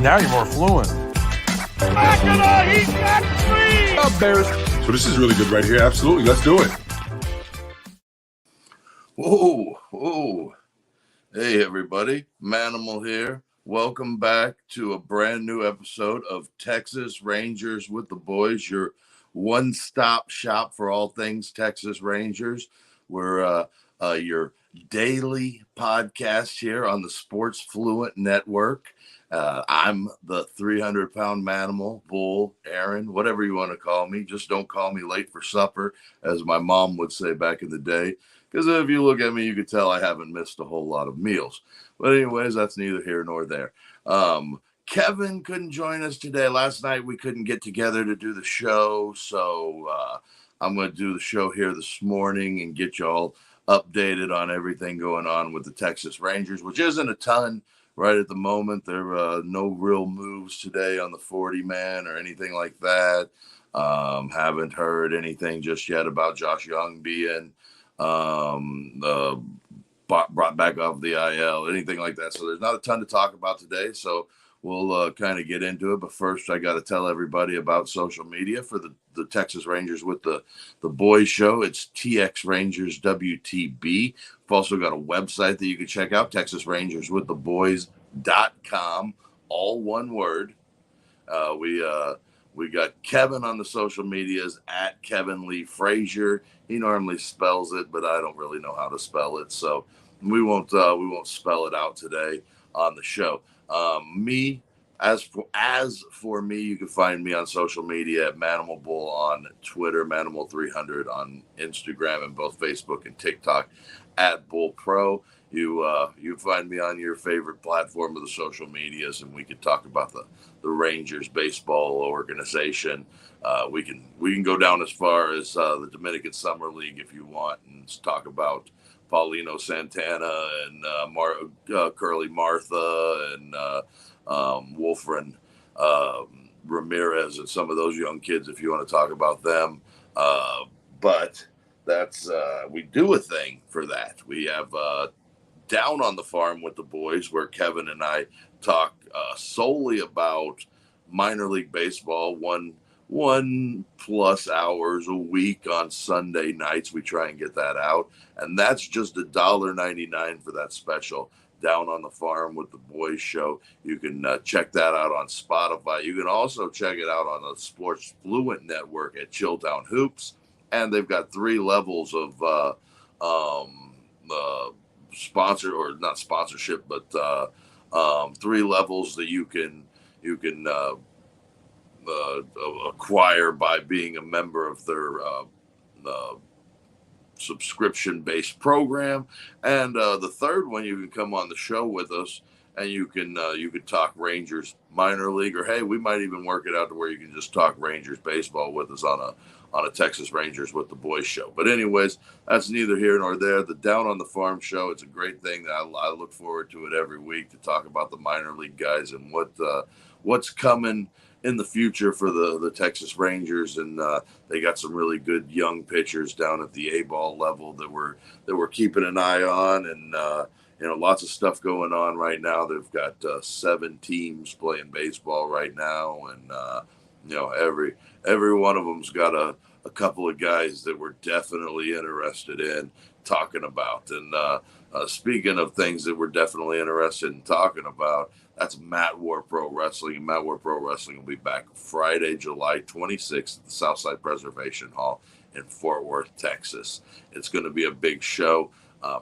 Now you're more fluent. He's got three! Up, Bears. So this is really good right here. Absolutely. Let's do it. Whoa. Hey, everybody. Manimal here. Welcome back to a brand new episode of Texas Rangers with the Boys, your one-stop shop for all things Texas Rangers. We're your daily podcast here on the Sports Fluent Network. I'm the 300-pound manimal, Bull, Aaron, whatever you want to call me. Just don't call me late for supper, as my mom would say back in the day. Because if you look at me, you can tell I haven't missed a whole lot of meals. But anyways, that's neither here nor there. Kevin couldn't join us today. Last night we couldn't get together to do the show. So I'm going to do the show here this morning and get you all updated on everything going on with the Texas Rangers, which isn't a ton right at the moment. There are no real moves today on the 40-man or anything like that. Haven't heard anything just yet about Josh Young being brought back off the IL, anything like that. So there's not a ton to talk about today. So we'll kind of get into it. But first, I got to tell everybody about social media for the Texas Rangers with the Boys show. It's TX Rangers WTB. We've also got a website that you can check out, TexasRangersWithTheBoys.com, all one word. We got Kevin on the social medias at Kevin Lee Frazier. He normally spells it, but I don't really know how to spell it, so we won't spell it out today on the show. As for me, you can find me on social media at Manimal Bull on Twitter, Manimal300 on Instagram, and both Facebook and TikTok at Bull Pro. You find me on your favorite platform of the social medias, and we can talk about the Rangers baseball organization. We can go down as far as the Dominican Summer League if you want, and talk about Paulino Santana and Curly Martha and Wolfran Ramirez and some of those young kids if you want to talk about them. But that's we do a thing for that. We have Down on the Farm with the Boys, where Kevin and I talk solely about minor league baseball, one plus hours a week on Sunday nights. We try and get that out, and that's just $1.99 for that special. Down on the Farm with the Boys show. You can check that out on Spotify. You can also check it out on the Sports Fluent Network at Chilltown Hoops, and they've got 3 levels of sponsor, or not sponsorship, but 3 levels that you can acquire by being a member of their subscription-based program. And the third one, you can come on the show with us, and you can talk Rangers minor league, or hey, we might even work it out to where you can just talk Rangers baseball with us on a Texas Rangers with the Boys show. But anyways, that's neither here nor there. The Down on the Farm show, it's a great thing. I look forward to it every week to talk about the minor league guys and what's coming in the future for the Texas Rangers. And they got some really good young pitchers down at the A-ball level that we're keeping an eye on. And lots of stuff going on right now. They've got 7 teams playing baseball right now, and every one of them's got a couple of guys that we're definitely interested in talking about. And speaking of things that we're definitely interested in talking about, that's Matt War Pro Wrestling. And Matt War Pro Wrestling will be back Friday, July 26th at the Southside Preservation Hall in Fort Worth, Texas. It's going to be a big show. I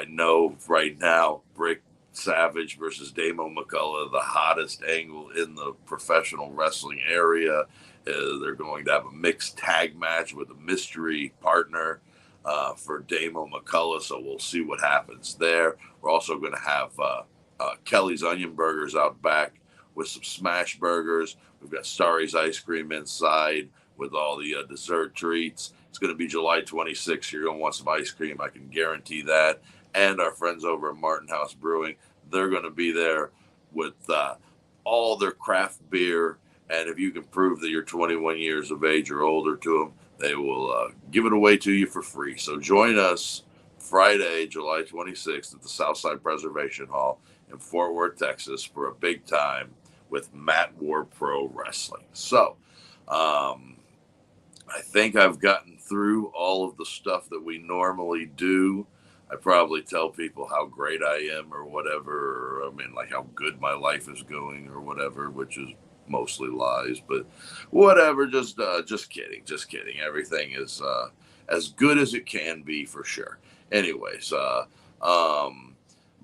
know right now, Brick Savage versus Damo McCullough, the hottest angle in the professional wrestling area. They're going to have a mixed tag match with a mystery partner for Damo McCullough, so we'll see what happens there. We're also going to have Kelly's Onion Burgers out back with some smash burgers. We've got Starry's Ice Cream inside with all the dessert treats. It's going to be July 26th. You're going to want some ice cream. I can guarantee that. And our friends over at Martin House Brewing, they're going to be there with all their craft beer. And if you can prove that you're 21 years of age or older to them, they will give it away to you for free. So join us Friday, July 26th at the Southside Preservation Hall in Fort Worth, Texas for a big time with Matt War Pro Wrestling. So, I think I've gotten through all of the stuff that we normally do. I probably tell people how great I am or whatever, or, I mean, like how good my life is going or whatever, which is mostly lies, but whatever. Just kidding. Just kidding. Everything is as good as it can be for sure. Anyways,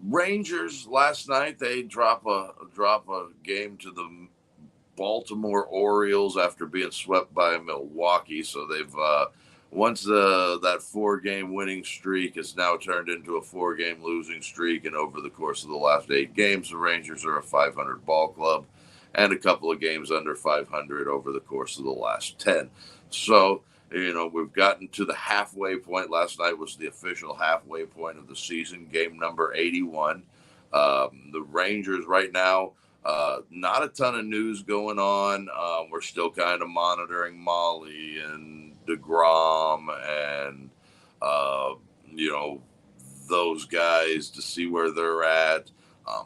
Rangers last night, they drop a game to the Baltimore Orioles after being swept by Milwaukee. So they've once that 4-game winning streak has now turned into a 4-game losing streak, and over the course of the last 8 games, the Rangers are a 500 ball club, and a couple of games under 500 over the course of the last 10. So we've gotten to the halfway point. Last night was the official halfway point of the season, game number 81. The Rangers right now. Not a ton of news going on. We're still kind of monitoring Molly and DeGrom and, those guys to see where they're at.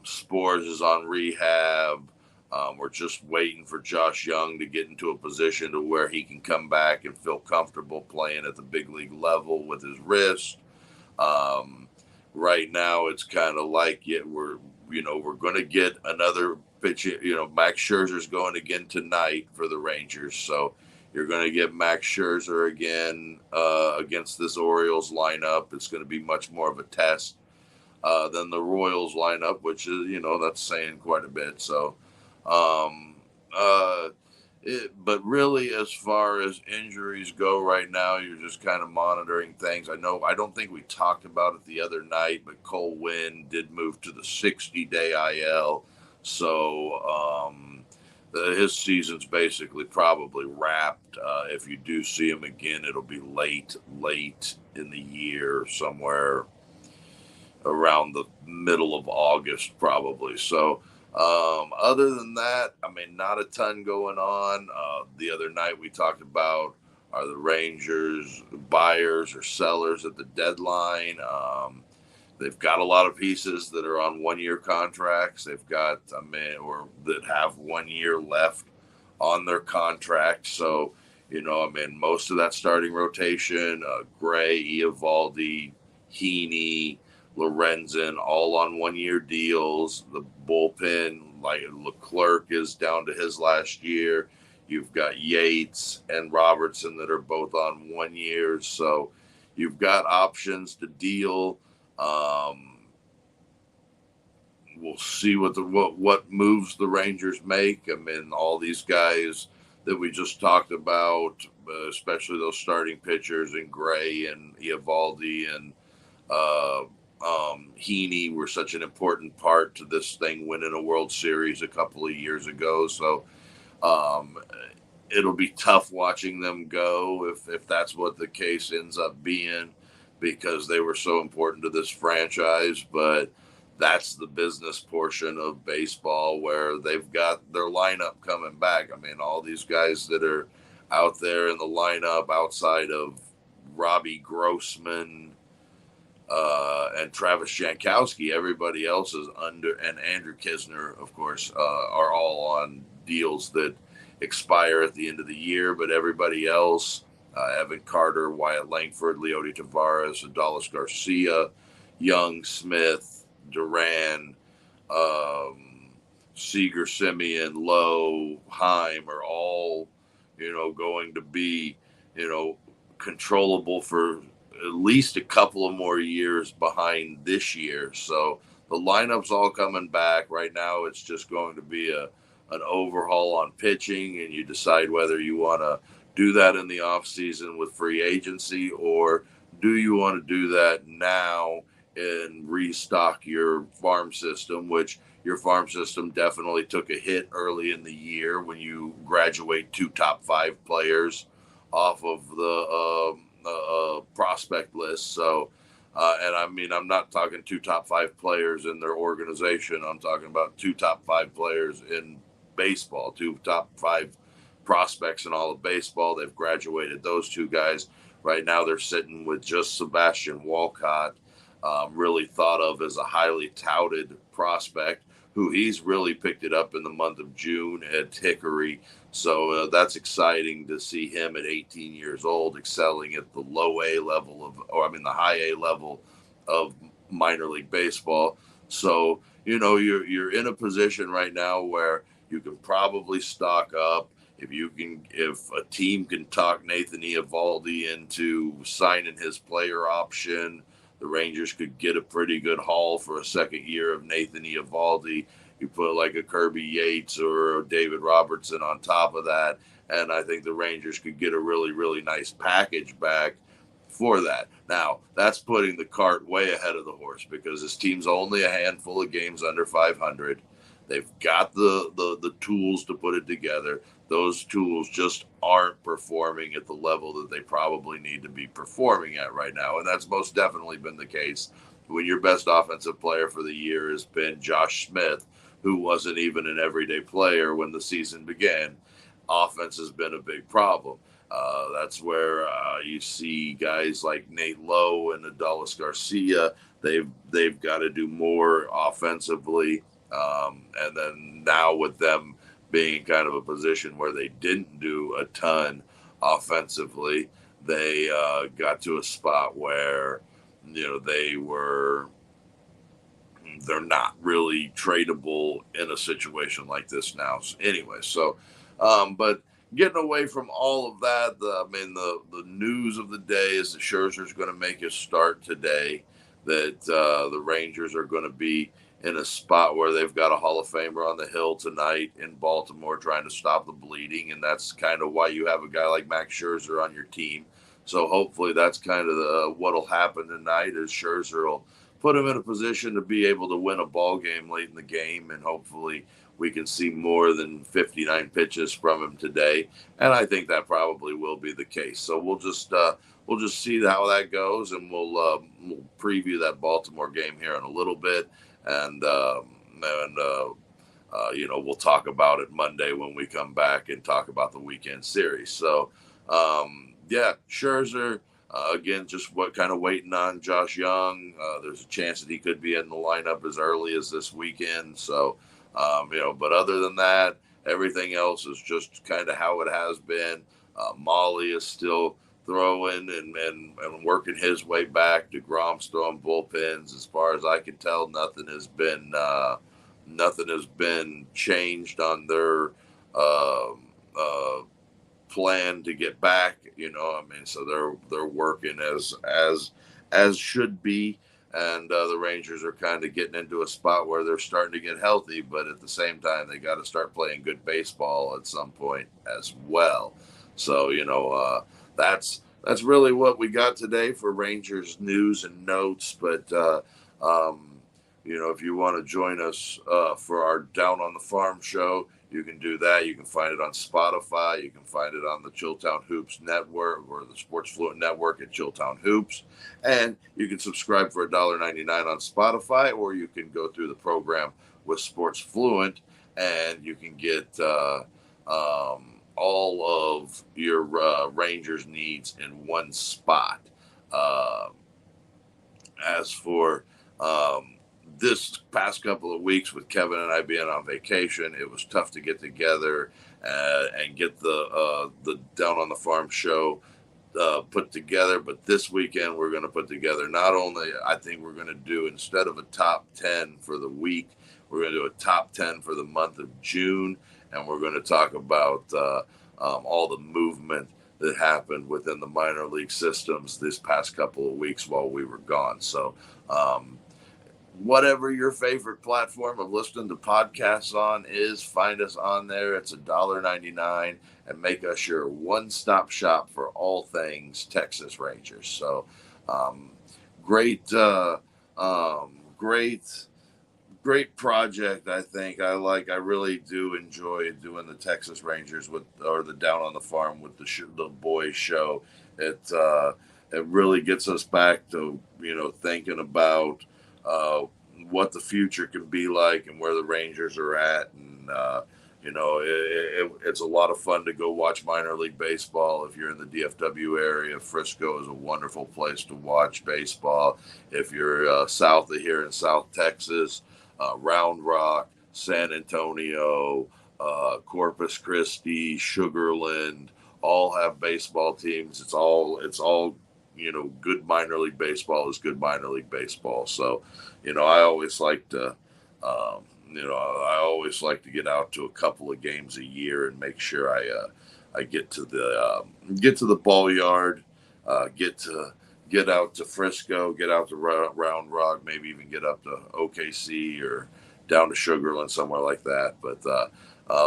Spores is on rehab. We're just waiting for Josh Young to get into a position to where he can come back and feel comfortable playing at the big league level with his wrist. Right now, it's kind of like we're going to get another pitch. Max Scherzer's going again tonight for the Rangers. So you're going to get Max Scherzer again against this Orioles lineup. It's going to be much more of a test than the Royals lineup, which is, that's saying quite a bit. So, but really, as far as injuries go right now, you're just kind of monitoring things. I don't think we talked about it the other night, but Cole Winn did move to the 60-day IL. So his season's basically probably wrapped. If you do see him again, it'll be late in the year, somewhere around the middle of August, probably. So, other than that, I mean, not a ton going on. The other night we talked about, are the Rangers buyers or sellers at the deadline? They've got a lot of pieces that are on 1-year contracts. They've got, or that have 1 year left on their contract. So, most of that starting rotation, Gray, Eovaldi, Heaney, Lorenzen, all on 1-year deals. The bullpen, like Leclerc, is down to his last year. You've got Yates and Robertson that are both on 1 year. So you've got options to deal. We'll see what moves the Rangers make. I mean, all these guys that we just talked about, especially those starting pitchers in Gray and Eovaldi and Heaney, were such an important part to this thing winning a World Series a couple of years ago. So it'll be tough watching them go if that's what the case ends up being, because they were so important to this franchise. But that's the business portion of baseball, where they've got their lineup coming back. I mean, all these guys that are out there in the lineup outside of Robbie Grossman and Travis Jankowski, everybody else is under, and Andrew Kisner, of course, are all on deals that expire at the end of the year. But everybody else, Evan Carter, Wyatt Langford, Leody Tavares, Adolis Garcia, Young, Smith, Duran, Seager, Simeon, Lowe, Heim are all, going to be, controllable for at least a couple of more years behind this year. So the lineup's all coming back. Right now, it's just going to be an overhaul on pitching, and you decide whether you want to do that in the off season with free agency, or do you want to do that now and restock your farm system, which your farm system definitely took a hit early in the year when you graduate 2 top 5 players off of the prospect list. So, and I mean, I'm not talking 2 top 5 players in their organization. I'm talking about 2 top 5 players in baseball, 2 top 5 prospects in all of baseball. They've graduated those 2 guys Right now they're sitting with just Sebastian Walcott, really thought of as a highly touted prospect, who he's really picked it up in the month of June at Hickory. So that's exciting to see him at 18 years old excelling at the low A level the high A level of minor league baseball. So you're in a position right now where you can probably stock up. If a team can talk Nathan Eovaldi into signing his player option, the Rangers could get a pretty good haul for a second year of Nathan Eovaldi. You put like a Kirby Yates or a David Robertson on top of that, and I think the Rangers could get a really, really nice package back for that. Now, that's putting the cart way ahead of the horse because this team's only a handful of games under 500. They've got the tools to put it together. Those tools just aren't performing at the level that they probably need to be performing at right now. And that's most definitely been the case when your best offensive player for the year has been Josh Smith, who wasn't even an everyday player when the season began. Offense has been a big problem. That's where you see guys like Nate Lowe and Adolis Garcia. They've got to do more offensively. And then now with them being kind of a position where they didn't do a ton offensively, they got to a spot where they're not really tradable in a situation like this now. So anyway, but getting away from all of that, the news of the day is that Scherzer's going to make his start today. That the Rangers are going to be in a spot where they've got a Hall of Famer on the hill tonight in Baltimore trying to stop the bleeding, and that's kind of why you have a guy like Max Scherzer on your team. So hopefully that's kind of what'll happen tonight is Scherzer will put him in a position to be able to win a ball game late in the game, and hopefully we can see more than 59 pitches from him today. And I think that probably will be the case. So we'll just see how that goes, and we'll preview that Baltimore game here in a little bit, and we'll talk about it Monday when we come back and talk about the weekend series. So Scherzer. Again, just waiting on Josh Young. There's a chance that he could be in the lineup as early as this weekend. So, but other than that, everything else is just kind of how it has been. Molly is still throwing and working his way back. DeGrom's throwing bullpens. As far as I can tell, nothing has been changed on their plan to get back. So they're working as should be, and the Rangers are kind of getting into a spot where they're starting to get healthy, but at the same time they got to start playing good baseball at some point as well. So that's really what we got today for Rangers news and notes. But if you want to join us for our Down on the Farm show, you can do that. You can find it on Spotify. You can find it on the Chilltown Hoops Network or the Sports Fluent Network at Chilltown Hoops. And you can subscribe for $1.99 on Spotify, or you can go through the program with Sports Fluent, and you can get all of your Rangers needs in one spot. As for this past couple of weeks with Kevin and I being on vacation, it was tough to get together and get the Down on the Farm show put together. But this weekend we're going to put together, not only I think we're going to do, instead of a top 10 for the week, we're going to do a top 10 for the month of June. And we're going to talk about all the movement that happened within the minor league systems this past couple of weeks while we were gone. So, whatever your favorite platform of listening to podcasts on is, find us on there. It's $1.99 and make us your one-stop shop for all things Texas Rangers. So great project. I think I really do enjoy doing the Texas Rangers or the Down on the Farm with the boys show. It really gets us back to thinking about what the future can be like and where the Rangers are at, and It's a lot of fun to go watch minor league baseball. If you're in the DFW area, Frisco is a wonderful place to watch baseball. If you're south of here in South Texas, Round Rock, San Antonio, Corpus Christi, Sugarland, all have baseball teams. It's all good minor league baseball is good minor league baseball. So, I always like to. I always like to get out to a couple of games a year and make sure I get to the ball yard, get out to Frisco, get out to Round Rock, maybe even get up to OKC or down to Sugarland, somewhere like that. But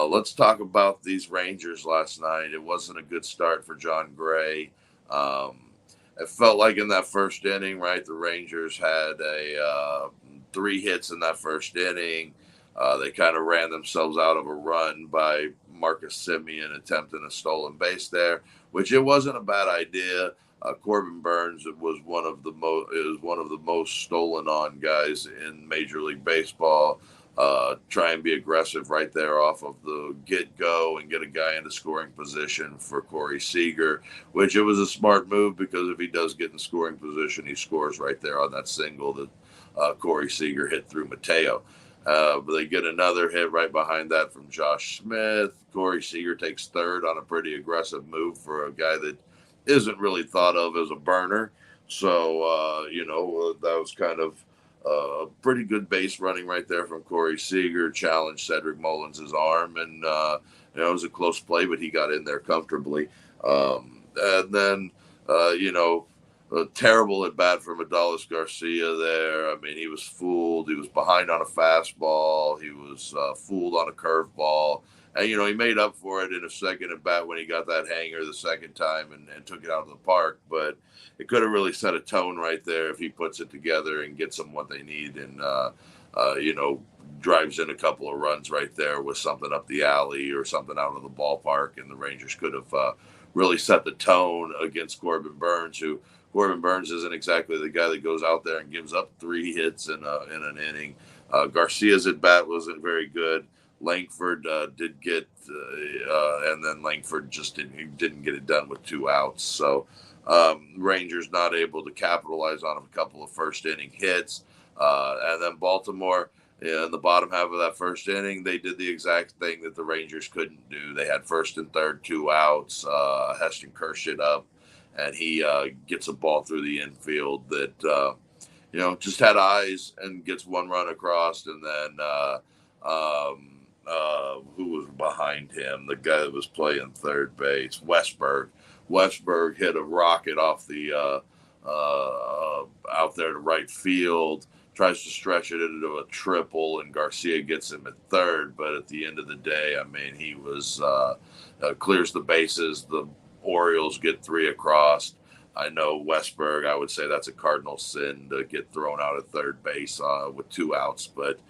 let's talk about these Rangers last night. It wasn't a good start for John Gray. It felt like in that first inning, right, the Rangers had 3 hits in that first inning. They kind of ran themselves out of a run by Marcus Semien attempting a stolen base there, which it wasn't a bad idea. Corbin Burns was one of the most stolen on guys in Major League Baseball. Try and be aggressive right there off of the get-go and get a guy into scoring position for Corey Seager, which it was a smart move because if he does get in scoring position, he scores right there on that single that Corey Seager hit through Mateo. But they get another hit right behind that from Josh Smith. Corey Seager takes third on a pretty aggressive move for a guy that isn't really thought of as a burner. So, that was kind of a pretty good base running right there from Corey Seager. Challenged Cedric Mullins' arm, and it was a close play, but he got in there comfortably. And then, a terrible at bat from Adolis Garcia there. I mean, he was fooled. He was behind on a fastball. He was fooled on a curveball. And, he made up for it in a second at bat when he got that hanger the second time and took it out of the park. But it could have really set a tone right there if he puts it together and gets them what they need and, drives in a couple of runs right there with something up the alley or something out of the ballpark. And the Rangers could have really set the tone against Corbin Burns, Corbin Burns isn't exactly the guy that goes out there and gives up 3 hits in an inning. Garcia's at bat wasn't very good. Langford did get, and then Langford just didn't get it done with 2 outs. So Rangers not able to capitalize on a couple of first inning hits, and then Baltimore. In the bottom half of that first inning, they did the exact thing that the Rangers couldn't do. They had first and third, 2 outs. Heston Kersh it up, and he gets a ball through the infield that, just had eyes and gets 1 run across. And then who was behind him? The guy that was playing third base, Westberg. Westberg hit a rocket off the out there to right field. Tries to stretch it into a triple, and Garcia gets him at third. But at the end of the day, I mean, he was clears the bases. The Orioles get 3 across. I know Westberg, I would say that's a cardinal sin to get thrown out at third base with 2 outs. But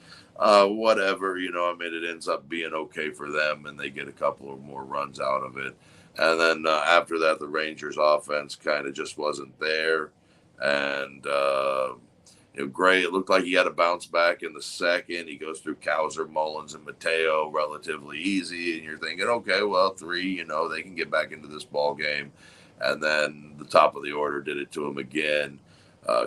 whatever, it ends up being okay for them, and they get a couple of more runs out of it. And then after that, the Rangers offense kind of just wasn't there. And Gray, it looked like he had a bounce back in the second. He goes through Cowser, Mullins, and Mateo relatively easy. And you're thinking, okay, well, 3, they can get back into this ball game. And then the top of the order did it to him again.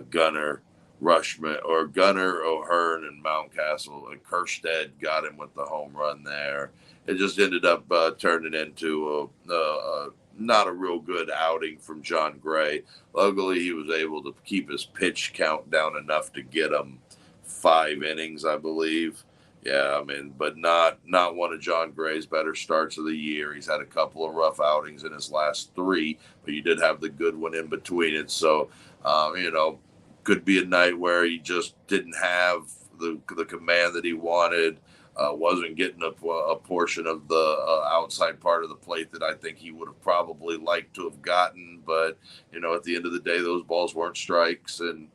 Gunnar, O'Hearn, and Mountcastle and Kerstead got him with the home run there. It just ended up turning into not a real good outing from John Gray. Luckily, he was able to keep his pitch count down enough to get him 5 innings, I believe. Yeah, but not one of John Gray's better starts of the year. He's had a couple of rough outings in his last 3, but you did have the good one in between it. So, could be a night where he just didn't have the command that he wanted. Wasn't getting a portion of the outside part of the plate that I think he would have probably liked to have gotten. But, at the end of the day, those balls weren't strikes. And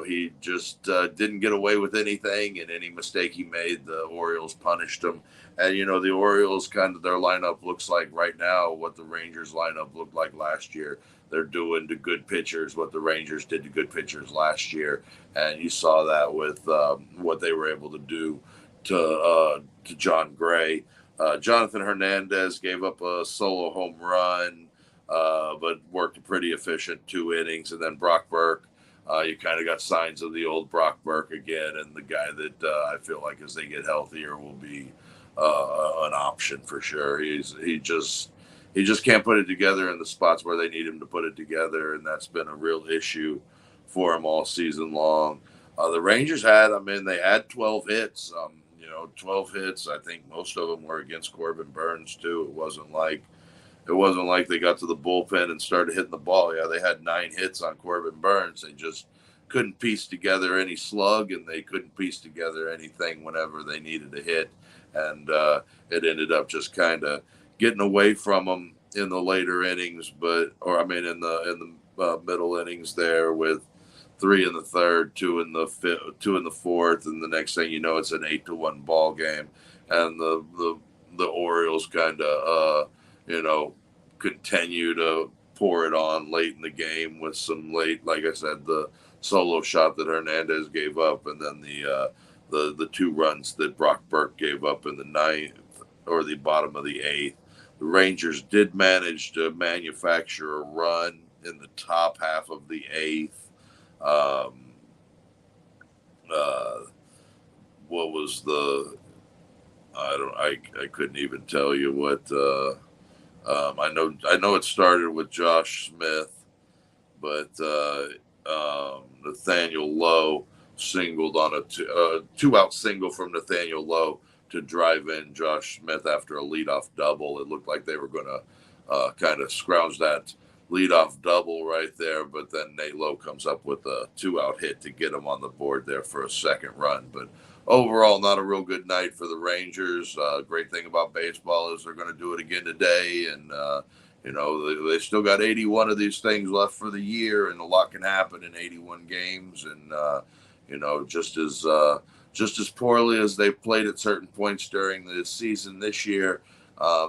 he just didn't get away with anything. And any mistake he made, the Orioles punished him. And, the Orioles their lineup looks like right now what the Rangers lineup looked like last year. They're doing to good pitchers what the Rangers did to good pitchers last year. And you saw that with what they were able to do to John Gray. Jonathan Hernandez gave up a solo home run, but worked a pretty efficient 2 innings. And then Brock Burke, you kind of got signs of the old Brock Burke again, and the guy that I feel like as they get healthier will be an option for sure. He just can't put it together in the spots where they need him to put it together, and that's been a real issue for him all season long. The Rangers they had 12 hits. 12 hits. I think most of them were against Corbin Burns too. It wasn't like they got to the bullpen and started hitting the ball. Yeah, they had 9 hits on Corbin Burns. They just couldn't piece together any slug, and they couldn't piece together anything whenever they needed a hit. And it ended up just kind of getting away from them in the later innings, in the middle innings there with 3 in the third, 2 in the fifth, 2 in the fourth, and the next thing you know, it's an 8-1 ball game, and the Orioles kind of continue to pour it on late in the game with some late, like I said, the solo shot that Hernandez gave up, and then the 2 runs that Brock Burke gave up in the 9th or the bottom of the 8th. The Rangers did manage to manufacture a run in the top half of the 8th. What was the? I couldn't even tell you what. I know it started with Josh Smith, but Nathaniel Lowe singled on a 2-out single from Nathaniel Lowe to drive in Josh Smith after a leadoff double. It looked like they were going to kind of scrounge that leadoff double right there, but then Nate Lowe comes up with a 2-out hit to get him on the board there for a second run. But overall, not a real good night for the Rangers. Great thing about baseball is they're going to do it again today, and they still got 81 of these things left for the year, and a lot can happen in 81 games. And just as poorly as they played at certain points during the season this year,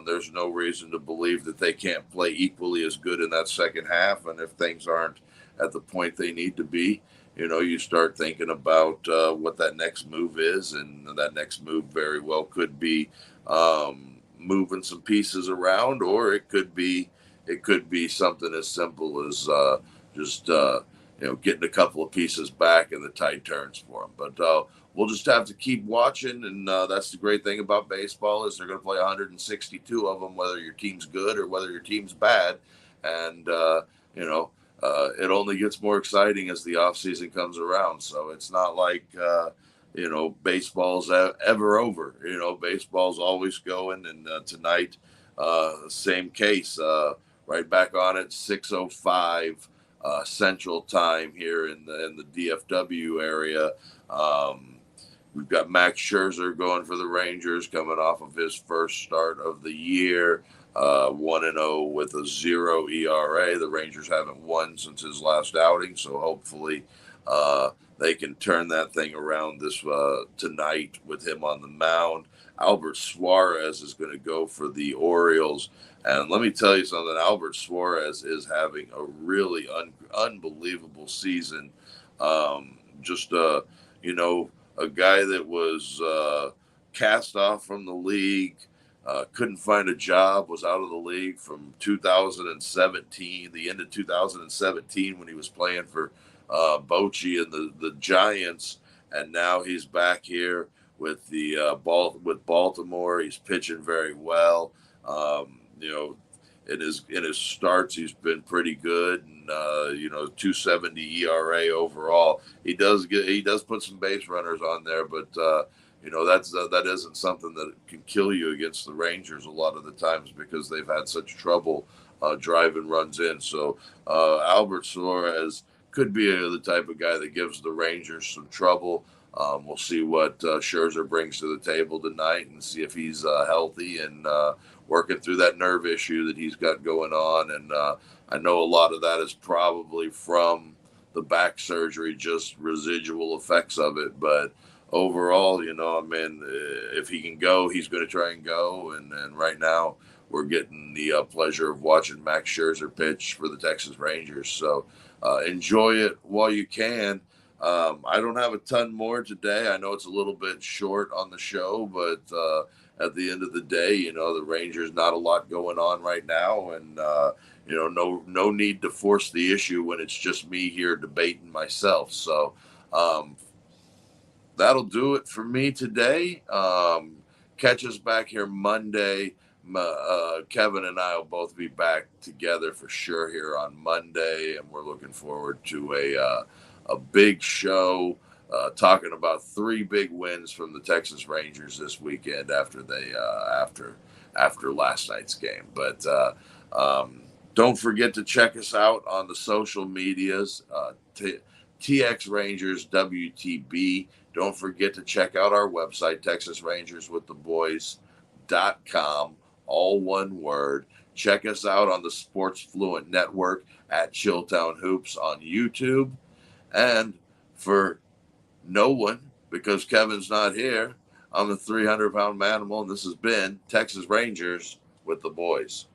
there's no reason to believe that they can't play equally as good in that second half. And if things aren't at the point they need to be, you start thinking about what that next move is. And that next move very well could be moving some pieces around, or it could be something as simple as getting a couple of pieces back and the tide turns for them. But we'll just have to keep watching, and that's the great thing about baseball is they're going to play 162 of them, whether your team's good or whether your team's bad. And it only gets more exciting as the off season comes around. So it's not like baseball's ever over. Baseball's always going, and tonight, same case. Right back on it, 6:05 Central Time here in the DFW area. We've got Max Scherzer going for the Rangers, coming off of his first start of the year, 1-0 with a 0 ERA. The Rangers haven't won since his last outing, so hopefully they can turn that thing around this tonight with him on the mound. Albert Suarez is going to go for the Orioles. And let me tell you something, Albert Suarez is having a really unbelievable season. A guy that was cast off from the league, couldn't find a job, was out of the league from 2017, the end of 2017 when he was playing for Bochy and the Giants. And now he's back here with with Baltimore. He's pitching very well. In his starts, he's been pretty good, and 2.70 ERA overall. He does put some base runners on there, but that isn't something that can kill you against the Rangers a lot of the times because they've had such trouble driving runs in. So Albert Suarez could be the type of guy that gives the Rangers some trouble. We'll see what Scherzer brings to the table tonight and see if he's healthy and working through that nerve issue that he's got going on. And I know a lot of that is probably from the back surgery, just residual effects of it. But overall, if he can go, he's going to try and go. And right now we're getting the pleasure of watching Max Scherzer pitch for the Texas Rangers. So enjoy it while you can. I don't have a ton more today. I know it's a little bit short on the show, but at the end of the day, the Rangers, not a lot going on right now, and no need to force the issue when it's just me here debating myself. So that'll do it for me today. Catch us back here Monday. Kevin and I will both be back together for sure here on Monday, and we're looking forward to a big show, talking about 3 big wins from the Texas Rangers this weekend after they after last night's game. But don't forget to check us out on the social medias. TX Rangers WTB. Don't forget to check out our website, TexasRangersWithTheBoys.com, all one word. Check us out on the Sports Fluent Network at Chilltown Hoops on YouTube. And for no one, because Kevin's not here, I'm the 300-pound manimal, and this has been Texas Rangers with the Boys.